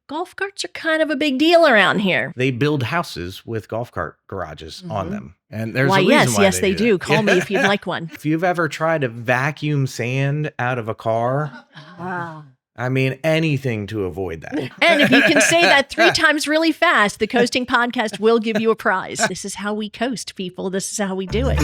golf carts are kind of a big deal around here. They build houses with golf cart garages on them. And there's Why, a reason why yes, they do. that. Call me if you'd like one. If you've ever tried to vacuum sand out of a car, I mean, anything to avoid that. And if you can say that 3 times really fast, the Coasting Podcast will give you a prize. This is how we coast, people. This is how we do it.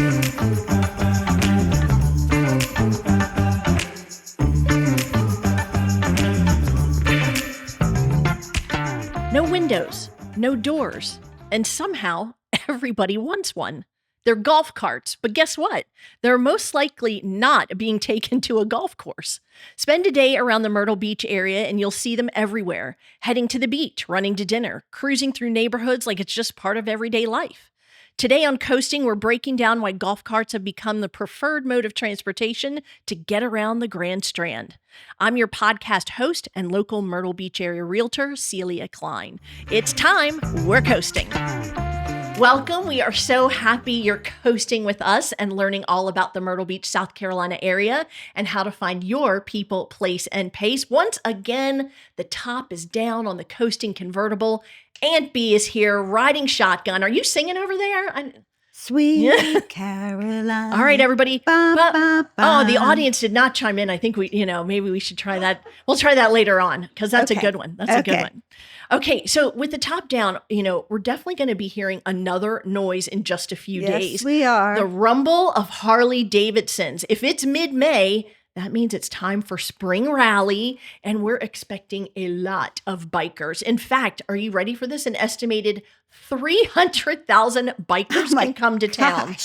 No windows, no doors, and somehow everybody wants one. They're golf carts, but guess what? They're most likely not being taken to a golf course. Spend a day around the Myrtle Beach area and you'll see them everywhere, heading to the beach, running to dinner, cruising through neighborhoods like it's just part of everyday life. Today on Coasting, we're breaking down why golf carts have become the preferred mode of transportation to get around the Grand Strand. I'm your podcast host and local Myrtle Beach area realtor, Celia Klein. It's time, we're coasting. Welcome. We are so happy you're coasting with us and learning all about the Myrtle Beach, South Carolina area and how to find your people, place, and pace. Once again, the top is down on the Coasting convertible. Aunt B is here riding shotgun. Are you singing over there? Sweet Caroline. All right, everybody. Ba, ba, ba. Oh, the audience did not chime in. I think maybe we should try that. We'll try that later on because that's a good one. That's a good one. Okay, so with the top down, we're definitely going to be hearing another noise in just a few days. Yes, we are. The rumble of Harley Davidsons. If it's mid-May, that means it's time for spring rally, and we're expecting a lot of bikers. In fact, are you ready for this? An estimated 300,000 bikers can come to town.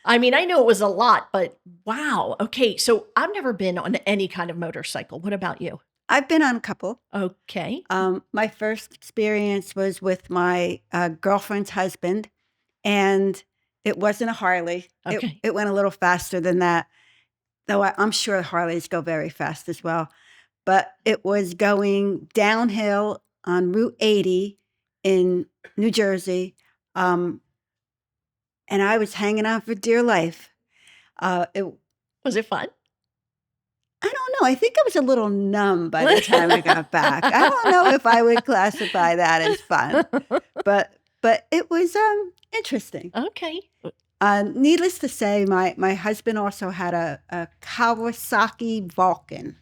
I mean, I know it was a lot, but wow. Okay, so I've never been on any kind of motorcycle. What about you? I've been on a couple. Okay. My first experience was with my girlfriend's husband, and it wasn't a Harley. Okay. It went a little faster than that, though I'm sure Harleys go very fast as well. But it was going downhill on Route 80 in New Jersey, and I was hanging on for dear life. Was it fun? I don't know. I think I was a little numb by the time I got back. I don't know if I would classify that as fun, but it was interesting. Okay. Needless to say, my husband also had a Kawasaki Vulcan.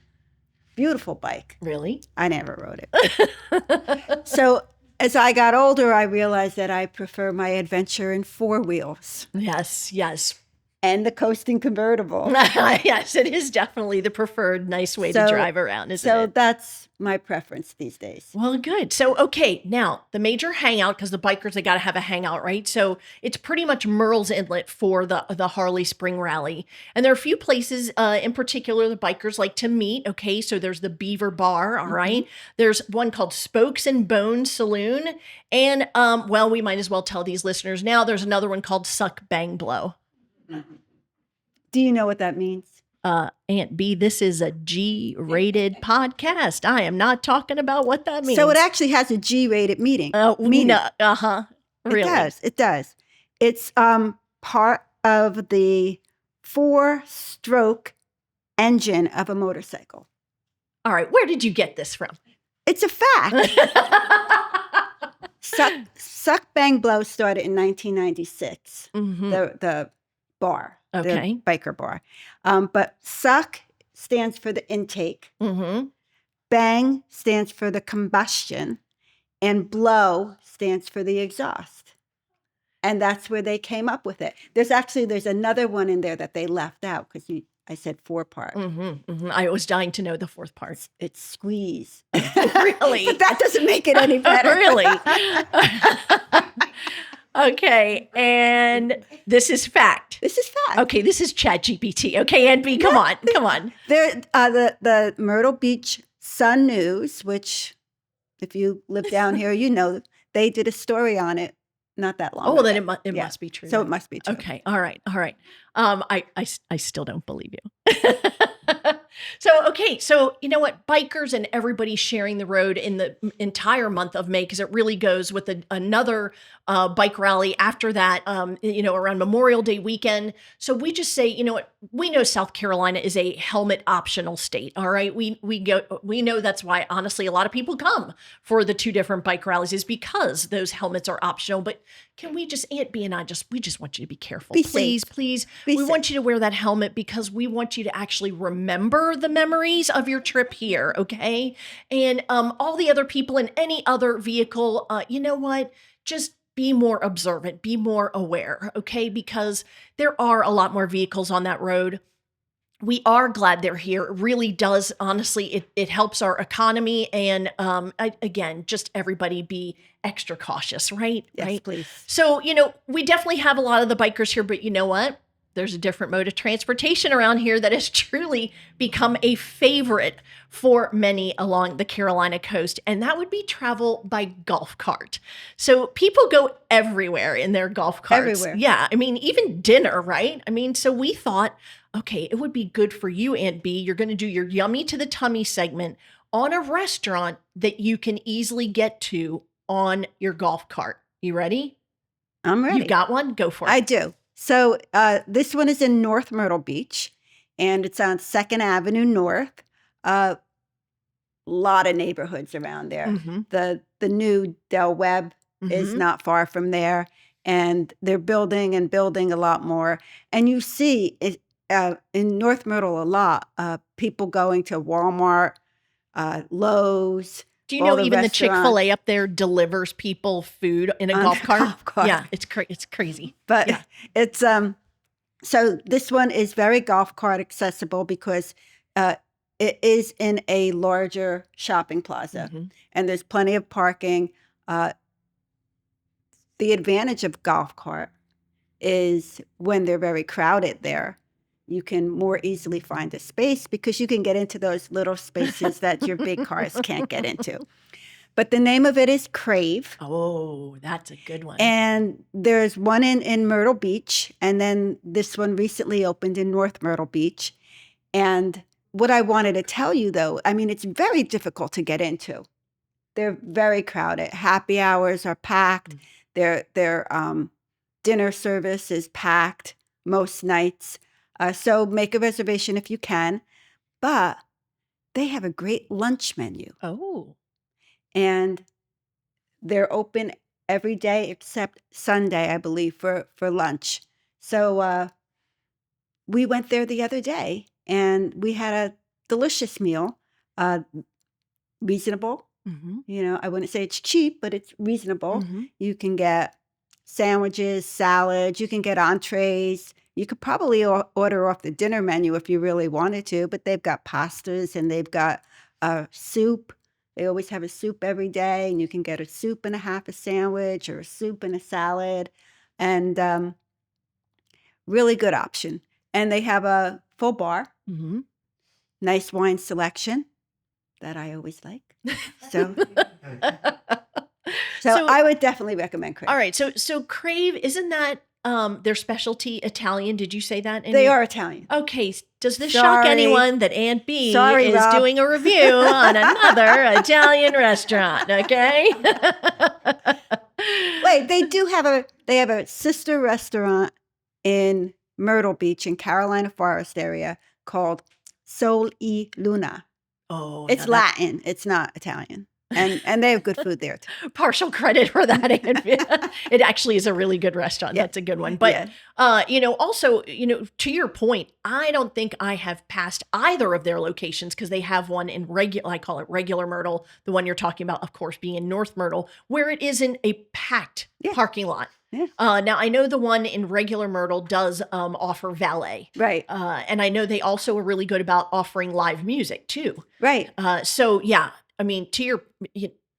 Beautiful bike. Really? I never rode it. So as I got older, I realized that I prefer my adventure in 4 wheels. Yes. And the Coasting convertible. Yes, it is definitely the preferred nice way to drive around, isn't it? So that's my preference these days. Well, good. So, okay, now the major hangout, because the bikers, they got to have a hangout, right? So it's pretty much Merle's Inlet for the Harley Spring Rally. And there are a few places in particular the bikers like to meet. Okay, so there's the Beaver Bar, all right? There's one called Spokes and Bones Saloon. And, well, we might as well tell these listeners now, there's another one called Suck, Bang, Blow. Do you know what that means? Aunt B, this is a G-rated podcast. I am not talking about what that means. So it actually has a G-rated meaning. Really? It does. It's part of the 4-stroke engine of a motorcycle. All right, where did you get this from? It's a fact. Suck, Bang, Blow started in 1996. The bar. Okay. The biker bar. But suck stands for the intake. Bang stands for the combustion. And blow stands for the exhaust. And that's where they came up with it. There's another one in there that they left out because I said 4-part. I was dying to know the 4th part. It's squeeze. Really? But that doesn't make it any better. Really? Okay, and this is fact. This is fact. Okay, this is ChatGPT. Okay, Aunt B, come on. There, the Myrtle Beach Sun News, which if you live down here, they did a story on it not that long ago. Then it must be true. So it must be true. Okay, all right. I still don't believe you. Okay. So, you know what? Bikers and everybody sharing the road in the entire month of May, because it really goes with another bike rally after that, around Memorial Day weekend. So we just say, you know what? We know South Carolina is a helmet optional state. All right. We know that's why, honestly, a lot of people come for the two different bike rallies is because those helmets are optional. But can we just, Aunt B and we just want you to be careful. Be please, safe. please. Be We safe. want you to wear that helmet because we want you to actually remember the memories of your trip here, okay? And all the other people in any other vehicle, you know what? Just be more observant, be more aware, okay? Because there are a lot more vehicles on that road. We are glad they're here. It really does. Honestly, it helps our economy. And again, just everybody be extra cautious, right? Yes, right. please. So, we definitely have a lot of the bikers here, but you know what? There's a different mode of transportation around here that has truly become a favorite for many along the Carolina coast, and that would be travel by golf cart. So people go everywhere in their golf carts. Everywhere. Yeah, I mean, even dinner, right? I mean, so we thought, okay, it would be good for you, Aunt B. You're going to do your yummy to the tummy segment on a restaurant that you can easily get to on your golf cart. You ready? I'm ready. You got one? Go for it. I do. So this one is in North Myrtle Beach, and it's on 2nd Avenue North. A lot of neighborhoods around there. Mm-hmm. The new Del Webb is Mm-hmm. not far from there, and they're building and building a lot more. And you see it, in North Myrtle a lot, people going to Walmart, Lowe's. Do you all know the even the Chick-fil-A restaurants up there delivers people food in a on golf their cart? golf cart. Yeah, it's crazy. But Yeah. it's so this one is very golf cart accessible because it is in a larger shopping plaza, Mhm. and there's plenty of parking. The advantage of golf cart is when they're very crowded there, you can more easily find a space because you can get into those little spaces that your big cars can't get into. But the name of it is Crave. Oh, that's a good one. And there's one in Myrtle Beach, and then this one recently opened in North Myrtle Beach. And what I wanted to tell you, though, I mean, it's very difficult to get into. They're very crowded. Happy hours are packed. Their dinner service is packed most nights. So make a reservation if you can. But they have a great lunch menu, Oh, and they're open every day except Sunday, I believe, for lunch. So we went there the other day, and we had a delicious meal, reasonable. mm-hmm. I wouldn't say it's cheap, but it's reasonable. Mm-hmm. You can get sandwiches, salads, you can get entrees. You could probably order off the dinner menu if you really wanted to, but they've got pastas and they've got soup. They always have a soup every day, and you can get a soup and a half a sandwich or a soup and a salad, and really good option. And they have a full bar, Mm-hmm. nice wine selection that I always like. So I would definitely recommend Crave. All right. So Crave, isn't that their specialty Italian? Did you say that? They are Italian. Okay. Does this shock Sorry. anyone that Aunt B Sorry, is Rob. doing a review on another Italian restaurant? Okay. Wait, they have a sister restaurant in Myrtle Beach in Carolina Forest area called Sol y Luna. Oh, It's now that- Latin. It's not Italian. And they have good food there too. partial credit for that. Aunt B. It actually is a really good restaurant. Yeah. That's a good one. But Yeah. also, to your point, I don't think I have passed either of their locations because they have one in I call it regular Myrtle, the one you're talking about, of course, being in North Myrtle, where it isn't a packed Yeah. parking lot. Yeah. Now I know the one in regular Myrtle does offer valet. Right. And I know they also are really good about offering live music too. Right. So yeah, I mean,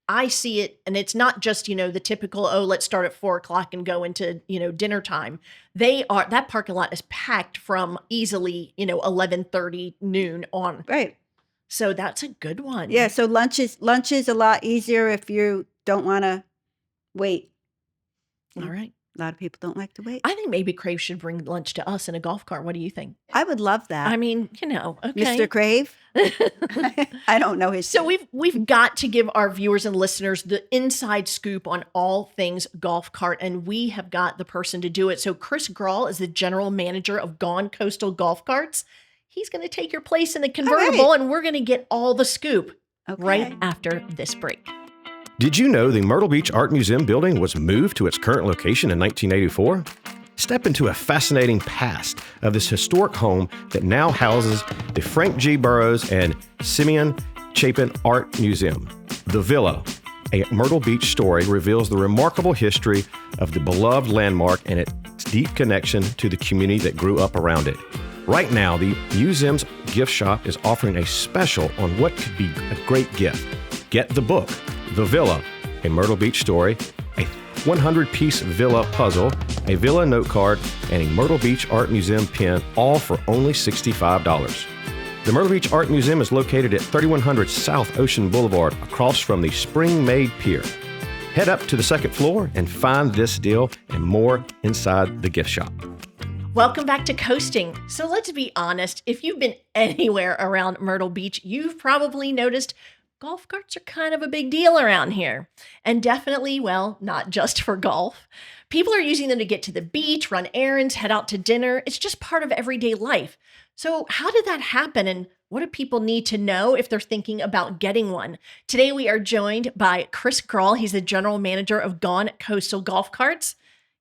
I see it, and it's not just, the typical, let's start at 4:00 and go into, dinner time. That parking lot is packed from easily, 11:30 noon on. Right. So that's a good one. Yeah. So lunch is a lot easier if you don't want to wait. All right. A lot of people don't like to wait. I think maybe Crave should bring lunch to us in a golf cart. What do you think? I would love that. I mean, okay. Mr. Crave? I don't know his So we've got to give our viewers and listeners the inside scoop on all things golf cart, and we have got the person to do it. So Chris Graul is the general manager of Gone Coastal Golf Carts. He's going to take your place in the convertible, and we're going to get all the scoop right after this break. Did you know the Myrtle Beach Art Museum building was moved to its current location in 1984? Step into a fascinating past of this historic home that now houses the Frank G. Burroughs and Simeon Chapin Art Museum. The Villa, a Myrtle Beach story, reveals the remarkable history of the beloved landmark and its deep connection to the community that grew up around it. Right now, the museum's gift shop is offering a special on what could be a great gift. Get the book, The Villa, a Myrtle Beach story, a 100-piece villa puzzle, a villa note card, and a Myrtle Beach Art Museum pin, all for only $65. The Myrtle Beach Art Museum is located at 3100 South Ocean Boulevard, across from the Spring-Made Pier. Head up to the second floor and find this deal and more inside the gift shop. Welcome back to Coasting. So let's be honest, if you've been anywhere around Myrtle Beach, you've probably noticed golf carts are kind of a big deal around here. And definitely, well, not just for golf. People are using them to get to the beach, run errands, head out to dinner. It's just part of everyday life. So how did that happen, and what do people need to know if they're thinking about getting one? Today we are joined by Chris Graul. He's the general manager of Gone Coastal Golf Carts.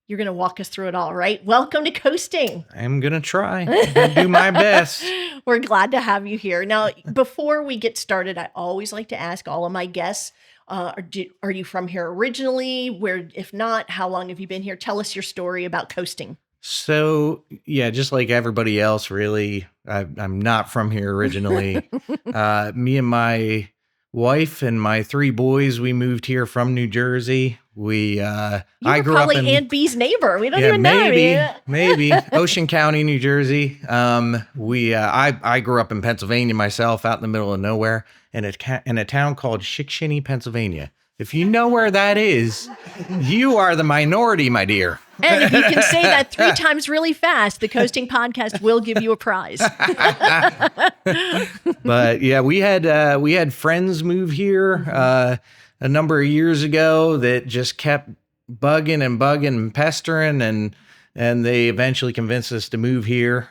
You're going to walk us through it all, right? Welcome to Coasting. I'm going to try. I'm going to do my best. We're glad to have you here. Now, before we get started, I always like to ask all of my guests, are you from here originally? If not, how long have you been here? Tell us your story about Coasting. So, yeah, just like everybody else, really, I'm not from here originally. Me and my wife and my 3 boys, we moved here from New Jersey. I grew up in Aunt B's neighbor. We don't even know. Maybe Ocean County, New Jersey. I grew up in Pennsylvania myself, out in the middle of nowhere, in a town called Shikshinny, Pennsylvania. If you know where that is, you are the minority, my dear. And if you can say that 3 times really fast, the Coasting Podcast will give you a prize. But yeah, we had friends move here a number of years ago that just kept bugging and pestering, and they eventually convinced us to move here.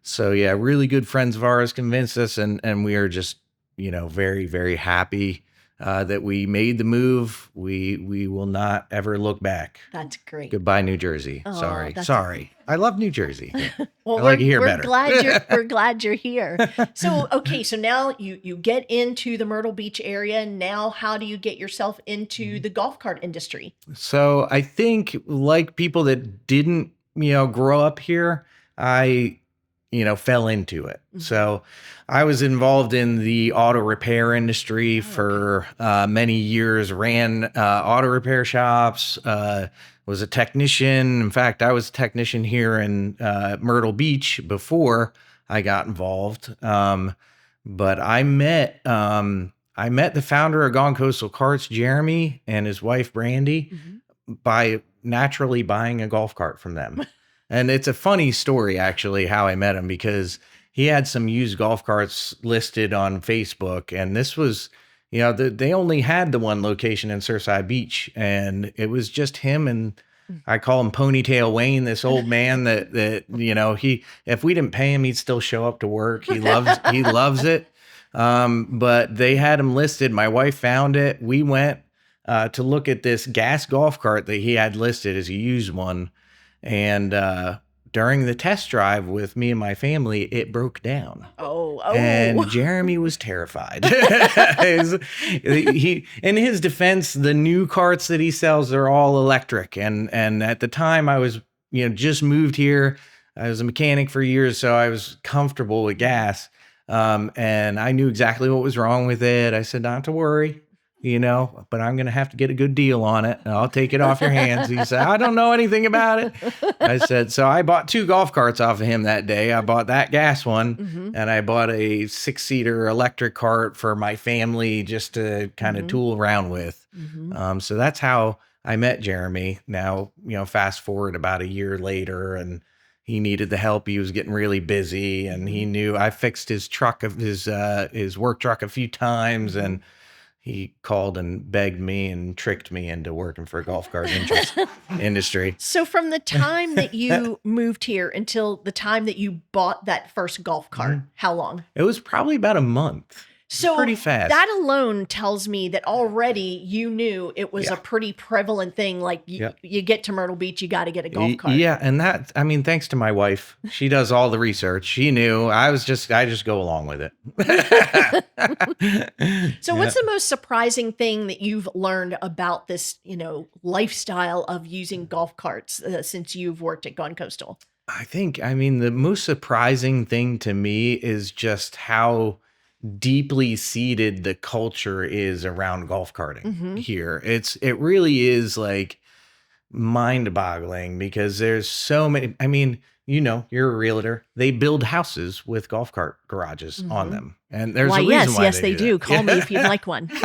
So yeah, really good friends of ours convinced us, and we are just, very, very happy that we made the move. We will not ever look back. That's great. Goodbye, New Jersey. Oh, Sorry. I love New Jersey. Well, I like it here better. We're glad you're here. So, okay, so now you get into the Myrtle Beach area. Now, how do you get yourself into the golf cart industry? So I think, like people that didn't, grow up here, I fell into it. Mm-hmm. So I was involved in the auto repair industry for many years, ran auto repair shops, was a technician. In fact, I was a technician here in Myrtle Beach before I got involved. But I met the founder of Gone Coastal Carts, Jeremy, and his wife, Brandy, by naturally buying a golf cart from them. And it's a funny story, actually, how I met him, because he had some used golf carts listed on Facebook. And this was, they only had the one location in Surfside Beach. And it was just him, and I call him Ponytail Wayne, this old man that if we didn't pay him, he'd still show up to work. He loves it. But they had him listed. My wife found it. We went to look at this gas golf cart that he had listed as a used one. And during the test drive with me and my family, it broke down. Oh. And Jeremy was terrified. In his defense, the new carts that he sells are all electric. And at the time I was, just moved here. I was a mechanic for years, so I was comfortable with gas. And I knew exactly what was wrong with it. I said, not to worry. But I'm going to have to get a good deal on it. I'll take it off your hands. He said, I don't know anything about it. I said, so I bought 2 golf carts off of him that day. I bought that gas one, and I bought a 6-seater electric cart for my family just to kind of tool around with. So that's how I met Jeremy. Now, fast forward about a year later, and he needed the help. He was getting really busy, and he knew I fixed his his work truck a few times, and he called and begged me and tricked me into working for a golf cart industry. So from the time that you moved here until the time that you bought that first golf cart, how long? It was probably about a month. So pretty fast. That alone tells me that already you knew it was a pretty prevalent thing. Like you get to Myrtle Beach, you got to get a golf cart. Yeah. And thanks to my wife, she does all the research. She knew. I just go along with it. So what's the most surprising thing that you've learned about this, lifestyle of using golf carts since you've worked at Gone Coastal? The most surprising thing to me is just how deeply seated the culture is around golf carting here. It really is like mind-boggling because there's so many. You're a realtor. They build houses with golf cart garages on them, and there's a reason why they do. Call me if you'd like one. But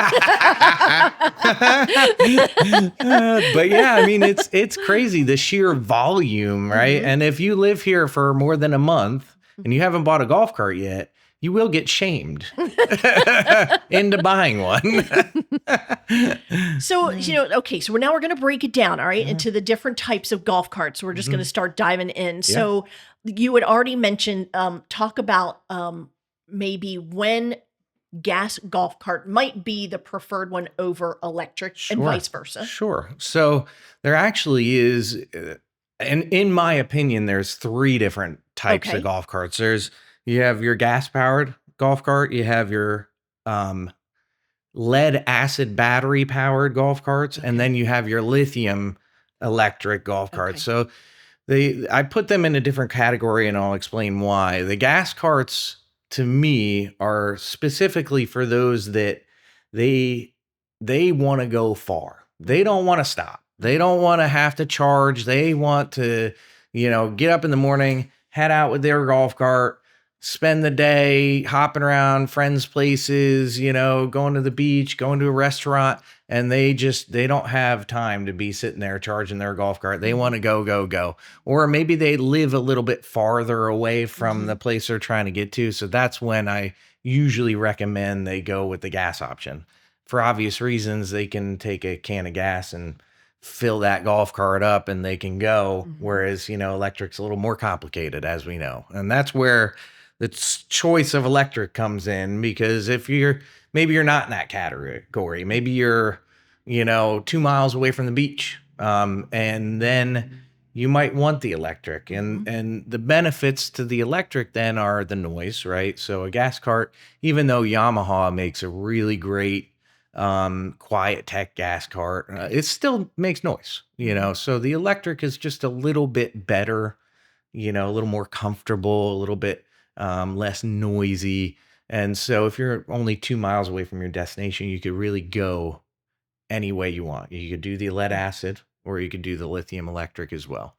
yeah, it's crazy, the sheer volume, right? And if you live here for more than a month and you haven't bought a golf cart yet, you will get shamed into buying one. So, okay, so now we're going to break it down, all right, into the different types of golf carts. We're just going to start diving in. Yeah. So you had already mentioned, talk about maybe when gas golf cart might be the preferred one over electric and vice versa. Sure. So there actually is, and in my opinion, there's 3 different types of golf carts. You have your gas-powered golf cart. You have your lead-acid battery-powered golf carts. And then you have your lithium electric golf carts. So I put them in a different category, and I'll explain why. The gas carts, to me, are specifically for those that they want to go far. They don't want to stop. They don't want to have to charge. They want to, get up in the morning, head out with their golf cart, spend the day hopping around friends' places, going to the beach, going to a restaurant, and they don't have time to be sitting there charging their golf cart. They want to go. Or maybe they live a little bit farther away from the place they're trying to get to. So that's when I usually recommend they go with the gas option. For obvious reasons, they can take a can of gas and fill that golf cart up and they can go. Whereas, electric's a little more complicated, as we know. And that's where the choice of electric comes in, because if maybe you're not in that category, maybe you're, 2 miles away from the beach, and then you might want the electric, and the benefits to the electric then are the noise, right? So a gas cart, even though Yamaha makes a really great quiet tech gas cart, it still makes noise, so the electric is just a little bit better, a little more comfortable, a little bit less noisy. And so if you're only 2 miles away from your destination, you could really go any way you want. You could do the lead acid, or you could do the lithium electric as well.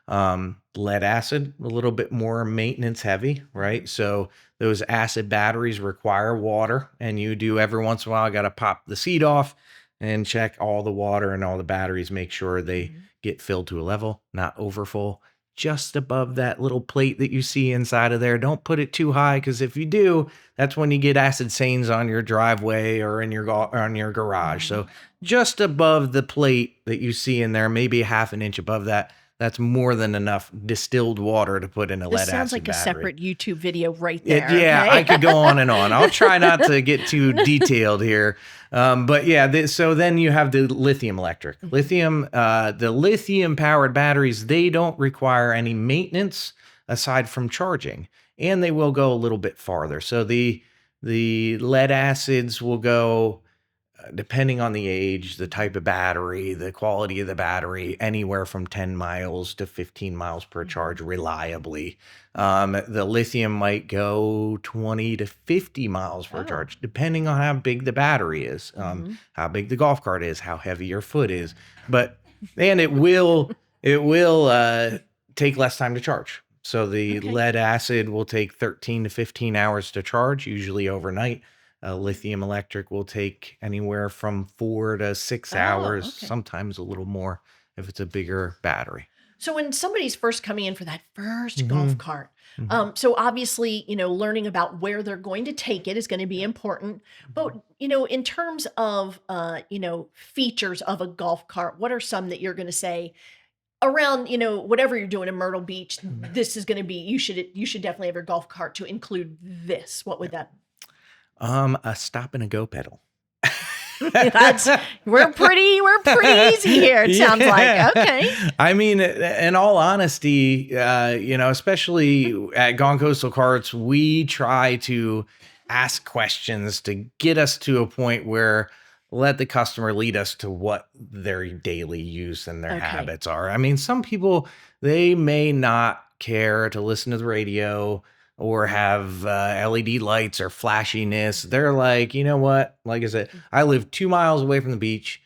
Lead acid, a little bit more maintenance heavy, right? So those acid batteries require water, and you do every once in a while, got to pop the seat off and check all the water and all the batteries, make sure they get filled to a level, not overfull. Just above that little plate that you see inside of there. Don't put it too high, because if you do, that's when you get acid stains on your driveway or in on your garage. So just above the plate that you see in there, maybe 1/2 inch above that, that's more than enough distilled water to put in a lead acid battery. This sounds like a separate YouTube video right there. I could go on and on. I'll try not to get too detailed here. But yeah, so then you have the lithium electric. The lithium powered batteries, they don't require any maintenance aside from charging, and they will go a little bit farther. So the lead acids will go, depending on the age, the type of battery, the quality of the battery, anywhere from 10 miles to 15 miles per charge reliably. The lithium might go 20 to 50 miles per charge, depending on how big the battery is, how big the golf cart is, how heavy your foot is. And it will take less time to charge. So the lead acid will take 13 to 15 hours to charge, usually overnight. Lithium electric will take anywhere from 4 to 6 Oh, hours, okay. sometimes a little more if it's a bigger battery. So when somebody's first coming in for that first golf Mhm, cart, mhm, so obviously, learning about where they're going to take it is going to be important. But, mhm. in terms of, features of a golf cart, what are some that you're going to say around, whatever you're doing in Myrtle Beach, this is going to be, you should definitely have your golf cart to include this. What would that A stop and a go pedal. That's we're pretty easy here, it sounds like. Yeah. Okay. I mean, in all honesty, especially at Gone Coastal Carts, we try to ask questions to get us to a point where let the customer lead us to what their daily use and their Okay. habits are. I mean, some people, they may not care to listen to the radio or have LED lights or flashiness. They're like, you know what? Like I said, I live 2 miles away from the beach.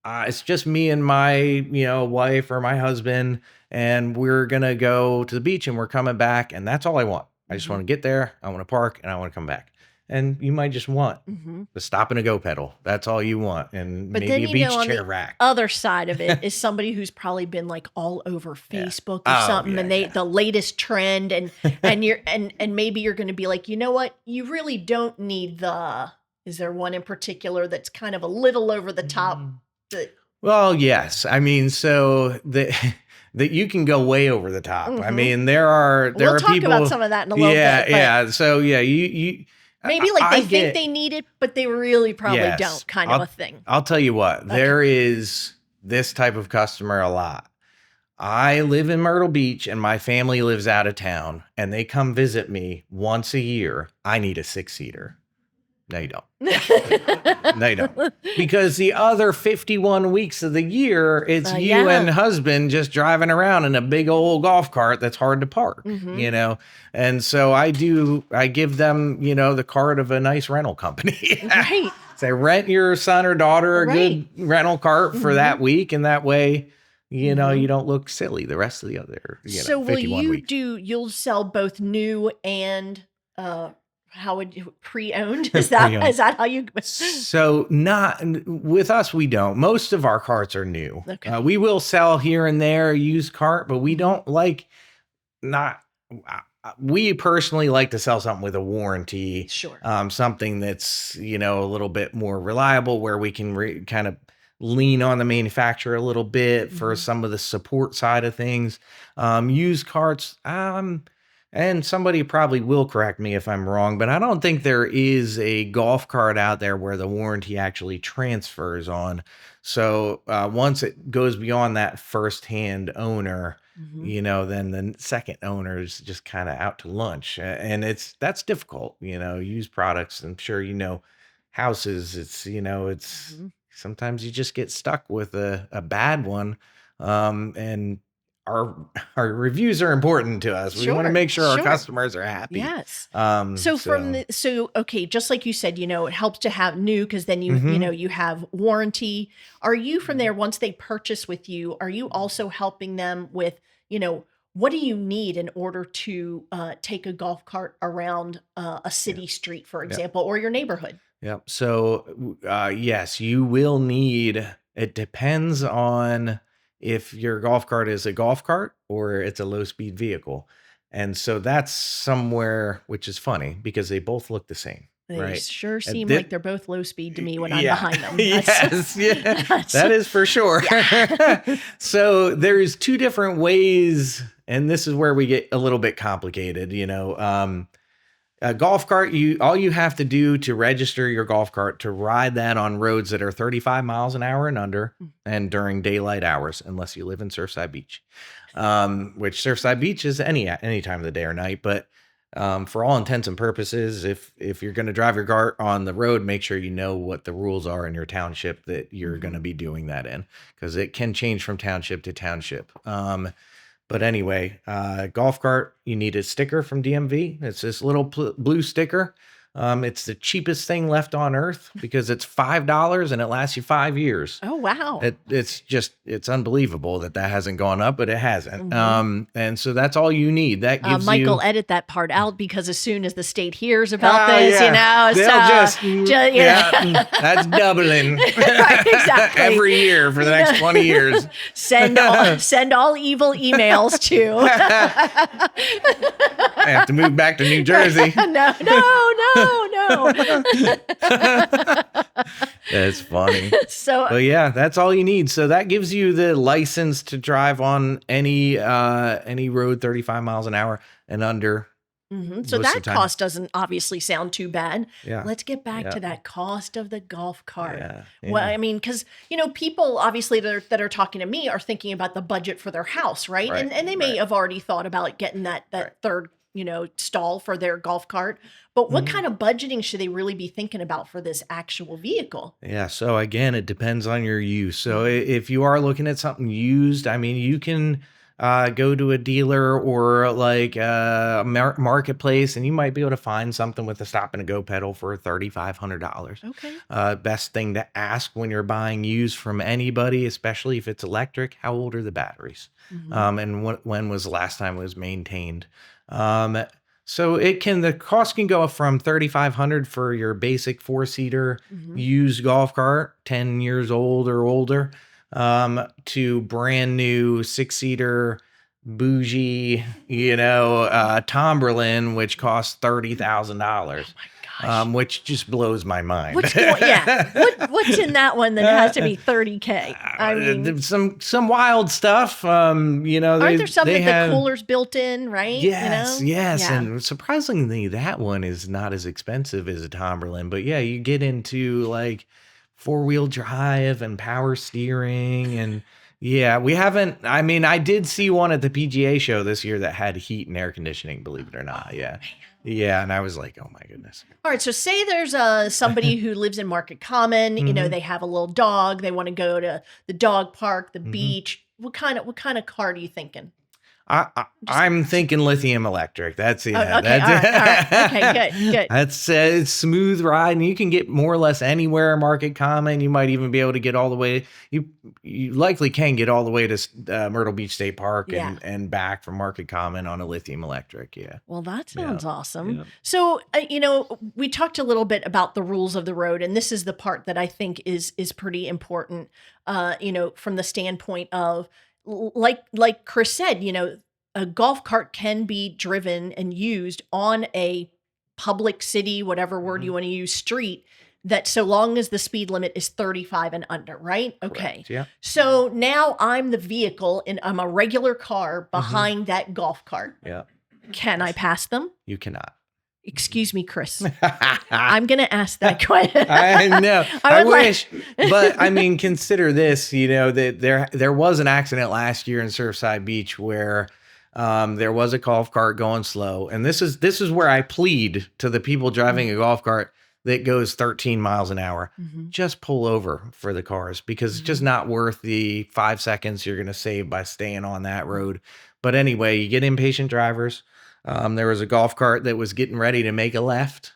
It's just me and my, wife or my husband, and we're gonna go to the beach and we're coming back, and that's all I want. I just Mhm. want to get there, I want to park, and I want to come back. And you might just want Mhm. the stop and a go pedal. That's all you want, and But then, maybe a beach on chair the rack. other side of it is somebody who's probably been like all over Yeah. Facebook or Oh something, yeah, and yeah. the latest trend, and you're and maybe you're going to be like, you know what, you really don't need the. Is there one in particular that's kind of a little over the top? Mm. That Well, yes. I mean, so that that you can go way over the top. I Mhm. mean, there We'll are talk about people. some of that in a little Yeah, bit, but yeah. So yeah, you maybe like I they think get. they need it, but they really probably Yes. don't, kind of a thing. I'll tell you what, Okay. there is this type of customer a lot. I live in Myrtle Beach and my family lives out of town and they come visit me once a year. I need a 6-seater. No, you don't. No, you don't. Because the other 51 weeks of the year, it's you Yeah. and husband just driving around in a big old golf cart that's hard to park, Mhm. And so I give them, the cart of a nice rental company. Right. Say, rent your son or daughter a Right. good rental cart for that Mhm. week. And that way, Mhm. you don't look silly the rest of the other, So will 51 weeks. you'll sell both new and how would you pre-owned? Is Pre-owned. that how you So not with us, we don't. Most of our carts are new. Okay. We will sell here and there a used cart, but we Mhm. don't like not. We personally like to sell something with a warranty, Sure. something that's a little bit more reliable, where we can kind of lean on the manufacturer a little bit for Mhm. some of the support side of things. Used carts, and somebody probably will correct me if I'm wrong, but I don't think there is a golf cart out there where the warranty actually transfers on. So once it goes beyond that first-hand owner, Mhm. then the second owner is just kind of out to lunch, and that's difficult. Used products. I'm sure houses. It's Mhm. sometimes you just get stuck with a bad one, and our our reviews are important to us. We want to Sure. make sure our Sure. customers are happy. Yes. So So okay, just like you said, it helps to have new because then mhm. you have warranty. Are you from there once they purchase with you? Are you also helping them with what do you need in order to take a golf cart around a Yeah, city street, for yeah, example, or your neighborhood? yeah. So yes, you will need. It depends on if your golf cart is a golf cart or it's a low speed vehicle, and so that's somewhere which is funny because they both look the same, They right? sure And seem like they're both low speed to me when I'm Yeah. behind them. Yes. Yeah. That's That is for sure. yeah. So there's two different ways, and this is where we get a little bit complicated. A golf cart, all you have to do to register your golf cart to ride that on roads that are 35 miles an hour and under, and during daylight hours, unless you live in Surfside Beach, which Surfside Beach is any time of the day or night. But for all intents and purposes, if you're going to drive your cart on the road, make sure you know what the rules are in your township that you're going to Mhm. be doing that in, because it can change from township to township. But anyway, golf cart, you need a sticker from DMV. It's this little blue sticker. It's the cheapest thing left on earth because it's $5 and it lasts you 5 years. Oh, wow. It's unbelievable that hasn't gone up, but it hasn't. Mhm. And so that's all you need. That gives Michael, you. edit that part out because as soon as the state hears about Oh, this, yeah. They'll that's doubling Right, exactly. every year for the next 20 years. Send all evil emails to. I have to move back to New Jersey. No. That's funny. So, But yeah, that's all you need. So that gives you the license to drive on any road 35 miles an hour and under. so most of that the time. cost doesn't obviously sound too bad. Yeah. Let's get back Yeah. to that cost of the golf cart. Yeah. Well, I mean, because people obviously that are talking to me are thinking about the budget for their house, right? Right, And they may right. have already thought about getting that Right. third stall for their golf cart. But what Mhm. kind of budgeting should they really be thinking about for this actual vehicle? Yeah. So again, it depends on your use. So if you are looking at something used, I mean, you can go to a dealer or like a marketplace, and you might be able to find something with a stop and a go pedal for $3,500. Okay. Best thing to ask when you're buying used from anybody, especially if it's electric, how old are the batteries? Mhm. And when was the last time it was maintained? So the cost can go from $3,500 for your basic 4-seater Mhm. used golf cart, 10 years old or older, to brand new 6-seater bougie, Tomberlin, which costs $30,000. Oh my gosh. Which just blows my mind. What's in that one that has to be $30K? I mean, some wild stuff. aren't there some they with the have, coolers built in, right? Yes, Yeah. and surprisingly, that one is not as expensive as a Tomberlin. But yeah, you get into like 4-wheel drive and power steering, and yeah, we haven't. I mean, I did see one at the PGA show this year that had heat and air conditioning. Believe it or not, yeah. Yeah, and I was like, "Oh my goodness!" All right, so say there's somebody who lives in Market Common. Mhm. They have a little dog. They want to go to the dog park, the Mhm. beach. What kind of car are you thinking? I'm thinking lithium electric. That's Oh, okay, all right. Okay, good. That's it's smooth ride, and you can get more or less anywhere in Market Common. You might even be able to get all the way. You likely can get all the way to Myrtle Beach State Park Yeah. and back from Market Common on a lithium electric. Yeah. Well, that sounds awesome. yeah. So, we talked a little bit about the rules of the road, and this is the part that I think is pretty important. From the standpoint of like Chris said, a golf cart can be driven and used on a public city, whatever word you want to use, street. That so long as the speed limit is 35 and under, right? Okay. Correct, yeah. So now I'm the vehicle and I'm a regular car behind that golf cart. Yeah. Can I pass them? You cannot. Excuse me, Chris. I'm going to ask that question. I know. I I would like- wish, but I mean, consider this. That there was an accident last year in Surfside Beach where there was a golf cart going slow, and this is where I plead to the people driving a golf cart that goes 13 miles an hour. Mhm. Just pull over for the cars because it's just not worth the 5 seconds you're going to save by staying on that road. But anyway, you get impatient drivers. There was a golf cart that was getting ready to make a left.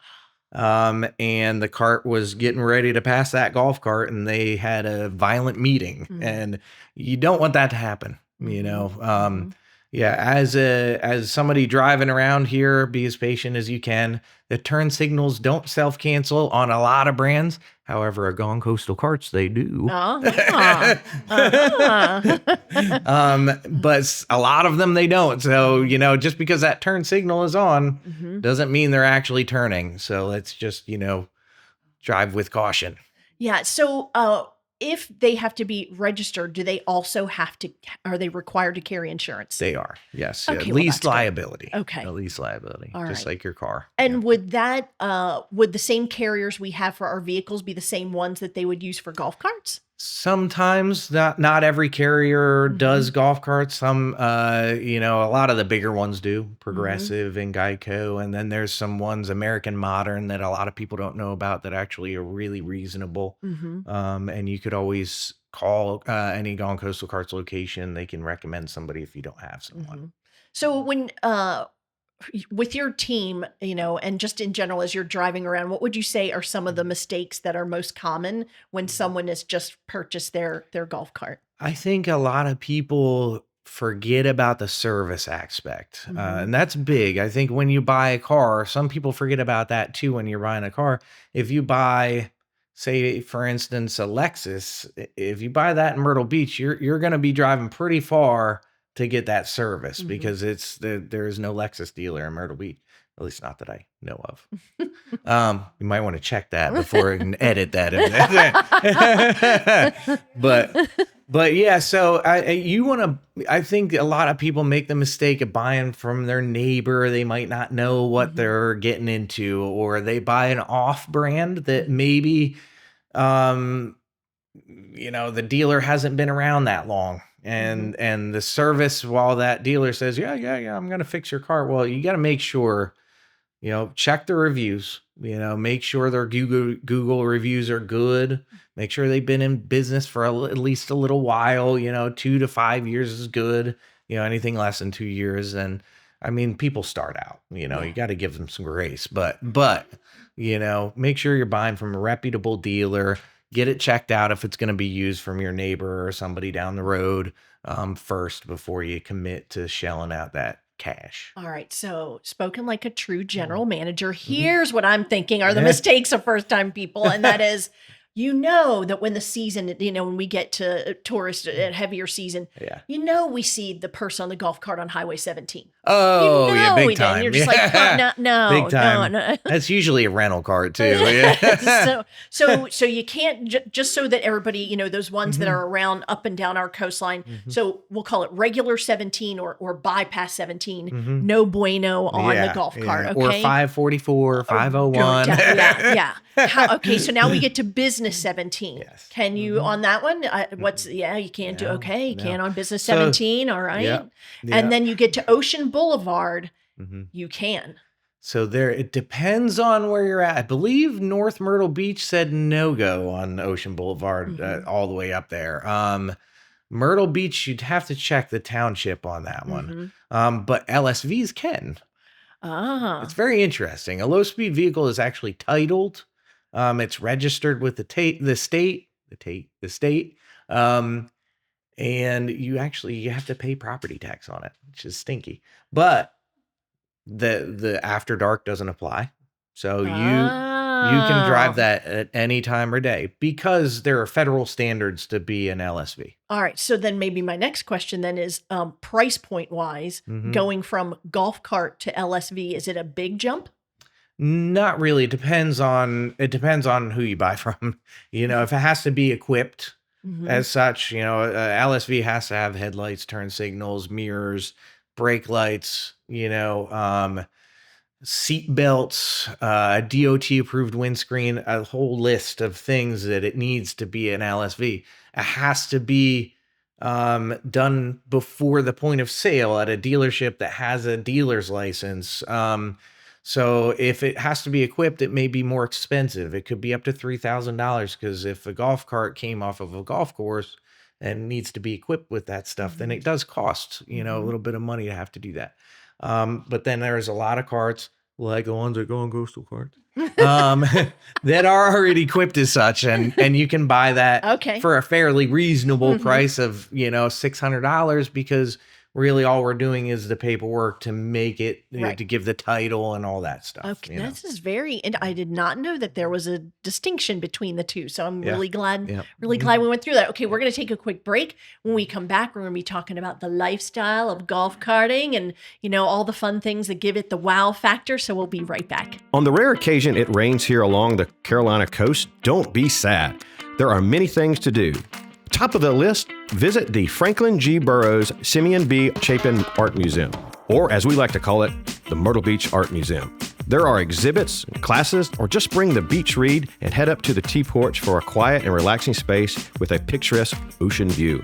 And the cart was getting ready to pass that golf cart, and they had a violent meeting. Mhm. And you don't want that to happen, Yeah, as somebody driving around here, be as patient as you can. The turn signals don't self-cancel on a lot of brands. However, a Gone Coastal Carts, they do. Uh-huh. But a lot of them, they don't. So, just because that turn signal is on Mhm. doesn't mean they're actually turning. So let's just, drive with caution. Yeah. So, if they have to be registered, do they also are they required to carry insurance? They are. Yes. Yeah. Okay, At well, least that's good. liability. Okay. At least liability. All just right. like your car. And would the same carriers we have for our vehicles be the same ones that they would use for golf carts? Sometimes not every carrier does golf carts. Some, a lot of the bigger ones do, Progressive and Geico. And then there's some ones, American Modern, that a lot of people don't know about that actually are really reasonable. Mm-hmm. And you could always call any Gone Coastal Carts location. They can recommend somebody if you don't have someone. Mm-hmm. So when with your team, and just in general, as you're driving around, what would you say are some of the mistakes that are most common when someone has just purchased their golf cart? I think a lot of people forget about the service aspect. And that's big. I think when you buy a car, some people forget about that too when you're buying a car. If you buy, say, for instance, a Lexus, if you buy that in Myrtle Beach, you're going to be driving pretty far to get that service because there is no Lexus dealer in Myrtle Beach. At least not that I know of. You might want to check that before and edit that. But yeah, so I think a lot of people make the mistake of buying from their neighbor. They might not know what they're getting into, or they buy an off brand that maybe, the dealer hasn't been around that long. And the service, while that dealer says, yeah, I'm going to fix your car. Well, you got to make sure, check the reviews, make sure their Google reviews are good. Make sure they've been in business for at least a little while, 2 to 5 years is good. Anything less than 2 years. And I mean, people start out, you got to give them some grace, but, make sure you're buying from a reputable dealer. Get it checked out if it's going to be used from your neighbor or somebody down the road first before you commit to shelling out that cash. All right. So, spoken like a true general manager, here's what I'm thinking are the mistakes of first-time people. And that is, that when the season, when we get to tourist heavier season, we see the person on the golf cart on Highway 17. Oh, yeah, big time. You're just like, no, big time. No. That's usually a rental cart too. Yeah. So you can't just so that everybody, those ones that are around up and down our coastline. So we'll call it regular 17 or bypass 17. No bueno on the golf cart. Okay. Or 544, 501. Yeah. Okay. So now we get to business 17. Yes. Can you on that one? You can't do. Okay. You can on business 17. All right. Yeah. And then you get to Ocean Boulevard. You can. So it depends on where you're at. I believe North Myrtle Beach said no-go on Ocean Boulevard all the way up there. Myrtle Beach, you'd have to check the township on that one. But LSVs can. It's very interesting. A low-speed vehicle is actually titled. It's registered with the state. And you have to pay property tax on it, which is stinky. But the after dark doesn't apply. So you can drive that at any time or day because there are federal standards to be an LSV. All right. So then maybe my next question then is price point wise, going from golf cart to LSV, is it a big jump? Not really. It depends on who you buy from. If it has to be equipped as such, LSV has to have headlights, turn signals, mirrors, brake lights, seat belts, a DOT approved windscreen, a whole list of things that it needs to be an LSV. It has to be done before the point of sale at a dealership that has a dealer's license. So if it has to be equipped, it may be more expensive. It could be up to $3,000 because if a golf cart came off of a golf course and needs to be equipped with that stuff, then it does cost, a little bit of money to have to do that. But then there's a lot of carts, like the ones that go on coastal carts, that are already equipped as such. And you can buy that for a fairly reasonable price of, $600 because really all we're doing is the paperwork to make it, to give the title and all that stuff. Okay, this is and I did not know that there was a distinction between the two. So I'm really glad, glad we went through that. Okay, we're going to take a quick break. When we come back, we're going to be talking about the lifestyle of golf karting and, all the fun things that give it the wow factor. So we'll be right back. On the rare occasion it rains here along the Carolina coast, don't be sad. There are many things to do. Top of the list, visit the Franklin G. Burroughs Simeon B. Chapin Art Museum, or as we like to call it, the Myrtle Beach Art Museum. There are exhibits, classes, or just bring the beach read and head up to the T Porch for a quiet and relaxing space with a picturesque ocean view.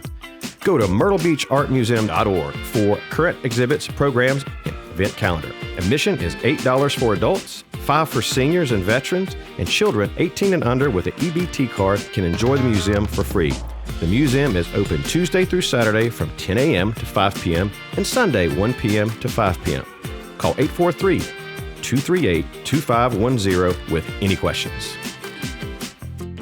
Go to myrtlebeachartmuseum.org for current exhibits, programs, and event calendar. Admission is $8 for adults, $5 for seniors and veterans, and children 18 and under with an EBT card can enjoy the museum for free. The museum is open Tuesday through Saturday from 10 a.m. to 5 p.m. and Sunday 1 p.m. to 5 p.m. Call 843-238-2510 with any questions.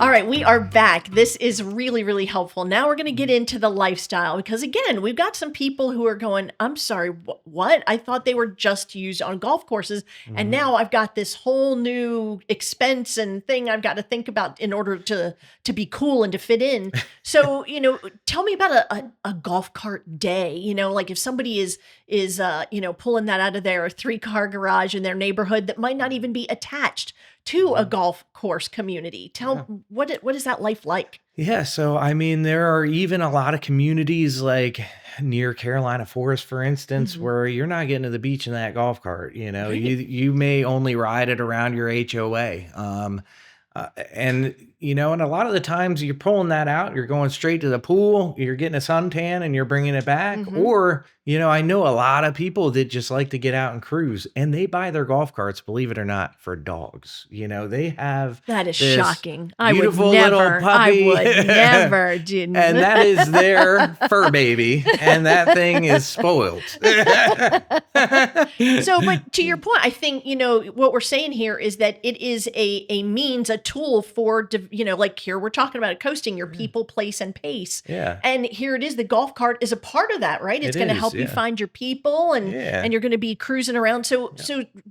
All right, we are back. This is really, really helpful. Now we're going to get into the lifestyle because, again, we've got some people who are going, I'm sorry, what? I thought they were just used on golf courses. And now I've got this whole new expense and thing I've got to think about in order to be cool and to fit in. So, tell me about a golf cart day. Like if somebody is pulling that out of their 3-car garage in their neighborhood that might not even be attached to a golf course community. What is that life like? Yeah, so I mean, there are even a lot of communities like near Carolina Forest, for instance, where you're not getting to the beach in that golf cart. Right. You may only ride it around your HOA. And a lot of the times you're pulling that out, you're going straight to the pool, you're getting a suntan and you're bringing it back. Or, I know a lot of people that just like to get out and cruise and they buy their golf carts, believe it or not, for dogs. They have That is this shocking. I would beautiful never, little puppy. I would never do. And that is their fur baby. And that thing is spoiled. So, but to your point, I think, what we're saying here is that it is a means, a tool for, like here we're talking about coasting your people, place, and pace. Yeah. And here it is. The golf cart is a part of that, right? It's going to help you find your people and you're going to be cruising around. So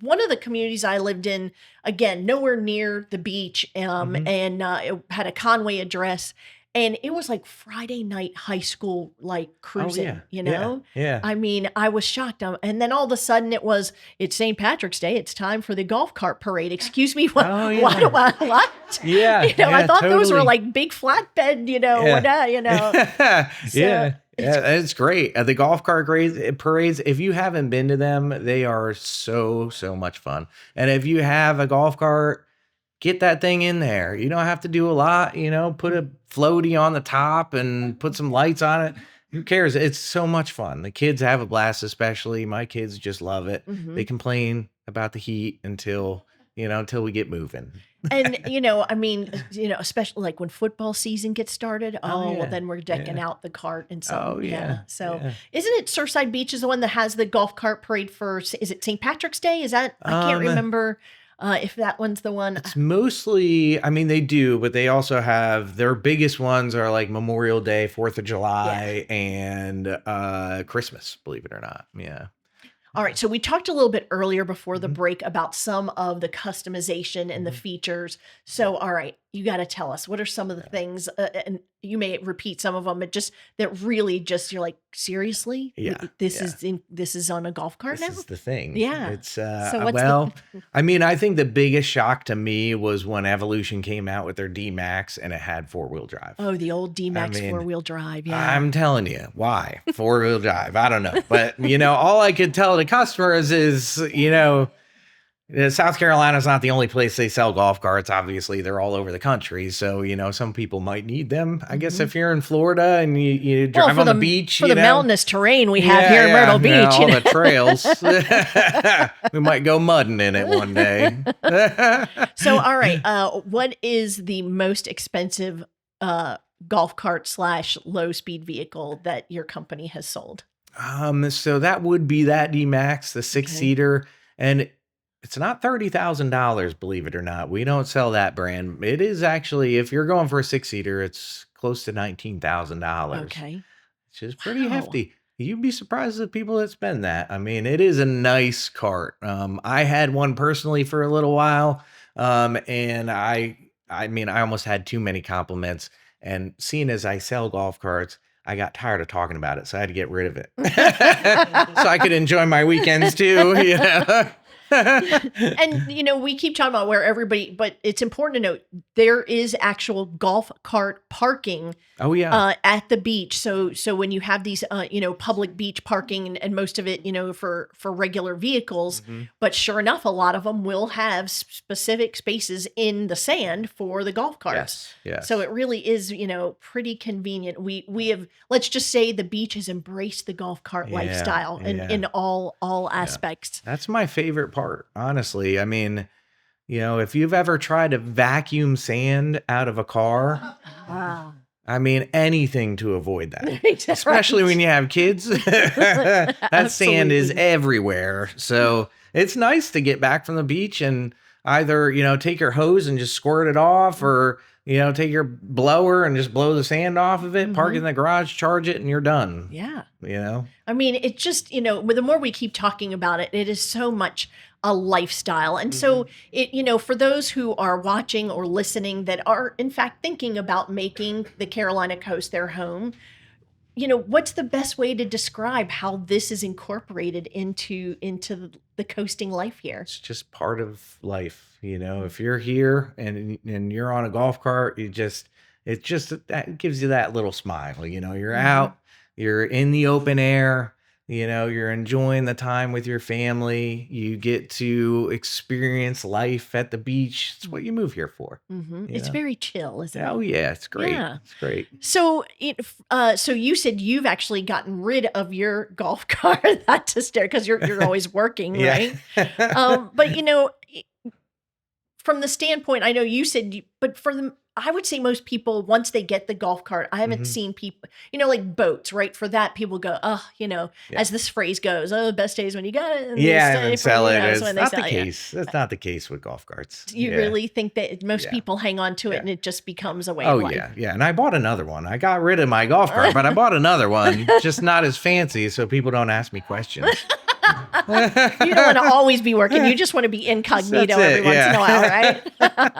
one of the communities I lived in, again, nowhere near the beach, and it had a Conway address. And it was like Friday night high school, like cruising, Yeah. I mean, I was shocked. And then all of a sudden it's St. Patrick's Day. It's time for the golf cart parade. Excuse me. What? What? Yeah. I thought those were totally. like big flatbed, Yeah. It's great. The golf cart parades, if you haven't been to them, they are so much fun. And if you have a golf cart, get that thing in there. You don't have to do a lot, put a floaty on the top and put some lights on it. Who cares? It's so much fun. The kids have a blast, especially. My kids just love it. They complain about the heat until we get moving. And, especially like when football season gets started. Well, then we're decking out the cart and so. So isn't it Surfside Beach is the one that has the golf cart parade for, is it St. Patrick's Day? Is that, I can't remember if that one's the one. It's mostly, they do, but they also have, their biggest ones are like Memorial Day, 4th of July, and Christmas, believe it or not. Yeah. All right. So we talked a little bit earlier before the break about some of the customization and the features. So, all right, you got to tell us, what are some of the things, and you may repeat some of them, but just that really just, you're like, seriously? Yeah. This is on a golf cart now? This is the thing. Yeah. It's, So what's I think the biggest shock to me was when Evolution came out with their D-Max and it had 4-wheel drive. Oh, the old D-Max 4-wheel drive. Yeah. I'm telling you, why? 4-wheel drive. I don't know. But, all I could tell the customers is, South Carolina is not the only place they sell golf carts. Obviously, they're all over the country. So, some people might need them. I guess if you're in Florida and you drive on the beach. For the mountainous terrain we have here in Myrtle Beach. All the trails. We might go mudding in it one day. So, all right. What is the most expensive golf cart / low speed vehicle that your company has sold? So that would be that D-Max, the 6-seater. And it's not $30,000, believe it or not. We don't sell that brand. It is actually, if you're going for a 6-seater, it's close to $19,000. Okay. Which is pretty hefty. You'd be surprised at the people that spend that. It is a nice cart. I had one personally for a little while. And I almost had too many compliments. And seeing as I sell golf carts, I got tired of talking about it. So I had to get rid of it. So I could enjoy my weekends too, And, we keep talking about where everybody, but it's important to note there is actual golf cart parking. Oh, yeah. At the beach. So when you have these, public beach parking and most of it, for regular vehicles, but sure enough, a lot of them will have specific spaces in the sand for the golf carts. Yes. So it really is, pretty convenient. We have, let's just say the beach has embraced the golf cart lifestyle in all aspects. That's my favorite part, honestly. If you've ever tried to vacuum sand out of a car, anything to avoid that, especially when you have kids. That sand is everywhere. So it's nice to get back from the beach and either, take your hose and just squirt it off, or, take your blower and just blow the sand off of it, park it in the garage, charge it, and you're done. Yeah. I mean, it just, the more we keep talking about it, it is so much a lifestyle. And so for those who are watching or listening that are in fact thinking about making the Carolina coast their home, what's the best way to describe how this is incorporated into the coasting life here? It's just part of life. If you're here and you're on a golf cart, that gives you that little smile. You're out, you're in the open air, you're enjoying the time with your family. You get to experience life at the beach. It's what you move here for. It's very chill, isn't it? Oh yeah, it's great. Yeah. It's great. So, so you said you've actually gotten rid of your golf cart. That's hysterical because you're always working, right? But from the standpoint, I know you said, but I would say most people, once they get the golf cart, I haven't seen people, like boats, right? For that, people go, as this phrase goes, the best days when you got it. And sell it. It's not the case. That's not the case with golf carts. You really think that most people hang on to it and it just becomes a way of life? Yeah. And I bought another one. I got rid of my golf cart, but I bought another one, just not as fancy, so people don't ask me questions. You don't want to always be working. You just want to be incognito every once in a while, right?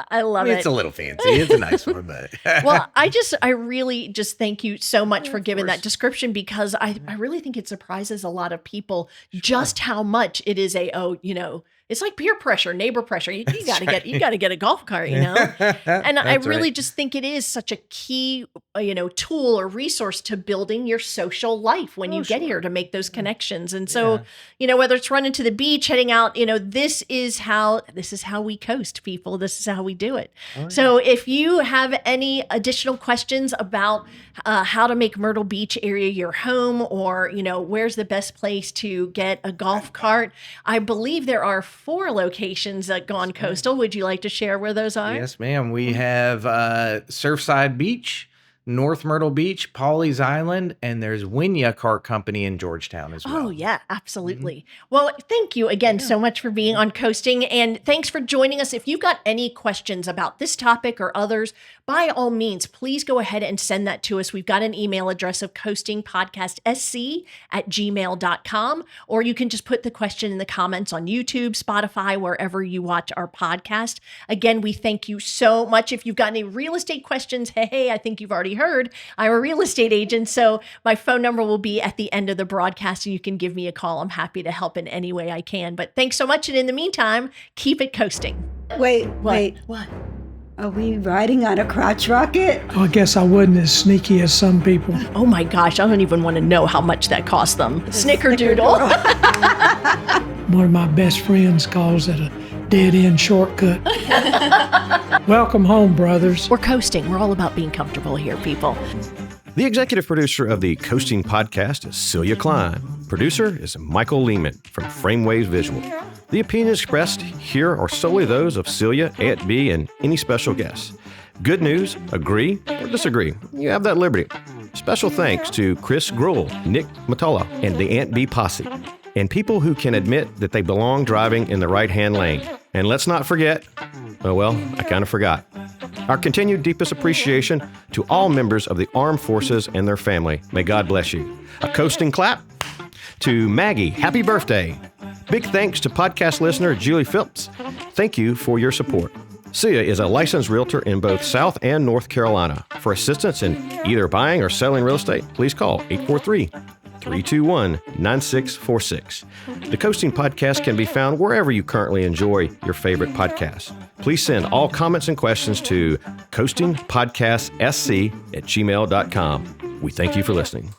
I love it. It's a little fancy. It's a nice one, but well, I really just thank you so much for giving that description, because I really think it surprises a lot of people just how much it is it's like peer pressure, neighbor pressure. You got to get a golf cart, And I really just think it is such a key, tool or resource to building your social life when you get here, to make those connections. And so, whether it's running to the beach, heading out, this is how we coast, people. This is how we do it. So if you have any additional questions about how to make Myrtle Beach area your home, or, where's the best place to get a golf cart, I believe there are 4 locations at Gone Coastal. Would you like to share where those are? Yes, ma'am. We have Surfside Beach, North Myrtle Beach, Pawleys Island, and there's Winya Cart Company in Georgetown as well. Oh, yeah, absolutely. Well, thank you again so much for being on Coasting, and thanks for joining us. If you've got any questions about this topic or others, by all means, please go ahead and send that to us. We've got an email address of coastingpodcastsc@gmail.com, or you can just put the question in the comments on YouTube, Spotify, wherever you watch our podcast. Again, we thank you so much. If you've got any real estate questions, hey, I think you've already heard, I'm a real estate agent, so my phone number will be at the end of the broadcast, and you can give me a call. I'm happy to help in any way I can. But thanks so much, and in the meantime, keep it coasting. Wait. What? Are we riding on a crotch rocket? I guess I wasn't as sneaky as some people. Oh my gosh, I don't even want to know how much that cost them. Snickerdoodle. One of my best friends calls it a dead-end shortcut. Welcome home, brothers. We're coasting. We're all about being comfortable here, people. The executive producer of the Coasting Podcast is Celia Klein. Producer is Michael Lehman from Frameways Visual. The opinions expressed here are solely those of Celia, Aunt B, and any special guests. Good news, agree or disagree. You have that liberty. Special thanks to Chris Graul, Nick Matola, and the Aunt B posse, and people who can admit that they belong driving in the right-hand lane. And let's not forget, I kind of forgot. Our continued deepest appreciation to all members of the armed forces and their family. May God bless you. A coasting clap to Maggie. Happy birthday. Big thanks to podcast listener Julie Phillips. Thank you for your support. Sia is a licensed realtor in both South and North Carolina. For assistance in either buying or selling real estate, please call 843-321-9646. The Coasting Podcast can be found wherever you currently enjoy your favorite podcasts. Please send all comments and questions to coastingpodcastsc@gmail.com. We thank you for listening.